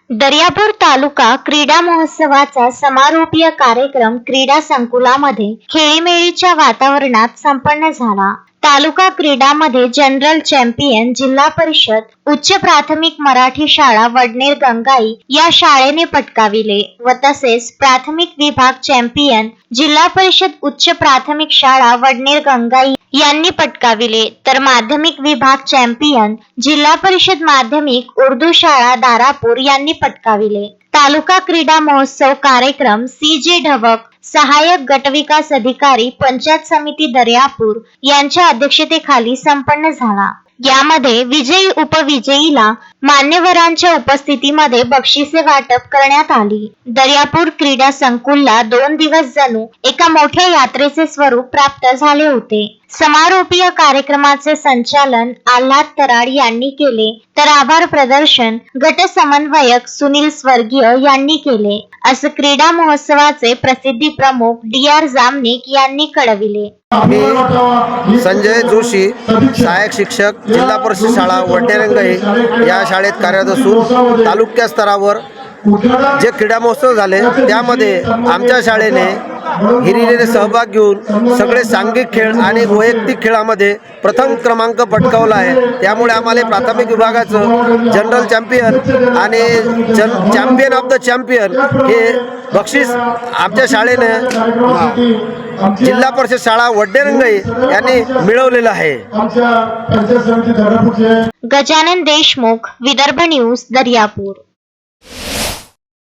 दर्यापूर तालुका क्रीडा महोत्सवाचा समारोपीय कार्यक्रम क्रीडा संकुलामध्ये खेळीमेळीच्या वातावरणात संपन्न झाला। तालुका क्रीडामध्ये जनरल चॅम्पियन जिल्हा परिषद उच्च प्राथमिक मराठी शाळा वडनेर गंगाई या शाळेने पटकाविले व तसेच प्राथमिक विभाग चॅम्पियन जिल्हा परिषद उच्च प्राथमिक शाळा वडनेर गंगाई यांनी पटकाविले, तर माध्यमिक विभाग चॅम्पियन जिल्हा परिषद माध्यमिक उर्दू शाळा दारापूर यांनी पटकाविले। तालुका क्रीडा महोत्सव कार्यक्रम CJ ढवक सहाय्यक गटविकास अधिकारी पंचायत समिती दर्यापूर यांच्या अध्यक्षतेखाली संपन्न झाला। यामध्ये विजयी उपविजयीला मान्यवरांच्या उपस्थितीमध्ये बक्षिसे वाटप करण्यात आली। दर्यापूर क्रीडा संकुलला 2 दिवस जणू एका मोठ्या यात्रेचे स्वरूप प्राप्त झाले होते। समारोपीय कार्यक्रमाचे संचालन आल्हाद तराड यांनी केले, तर आभार प्रदर्शन गट समन्वयक सुनील स्वर्गीय यांनी केले, असं क्रीडा महोत्सवाचे प्रसिद्धी प्रमुख DR जामनिक यांनी कळविले। मी संजय जोशी, सहाय्यक शिक्षक जिल्हा परिषद शाळा वडनेर गंगाई या शाळेत कार्यरत असून तालुका स्तरावर जे क्रीडा महोत्सव झाले त्यामध्ये आमच्या शाळेने हिरिरीने सहभाग घेऊन सगळे सांघिक खेळ आणि वैयक्तिक खेळामध्ये प्रथम क्रमांक पटकावला आहे। त्यामुळे आम्हाला प्राथमिक विभागाचं जनरल चॅम्पियन आणि चॅम्पियन ऑफ द चॅम्पियन हे बक्षीस आमच्या शाळेने जिल्हा परिषद शाळा वडनेर गंगाई यांनी मिळवलेलं आहे। गजानन देशमुख, विदर्भ न्यूज, दर्यापूर।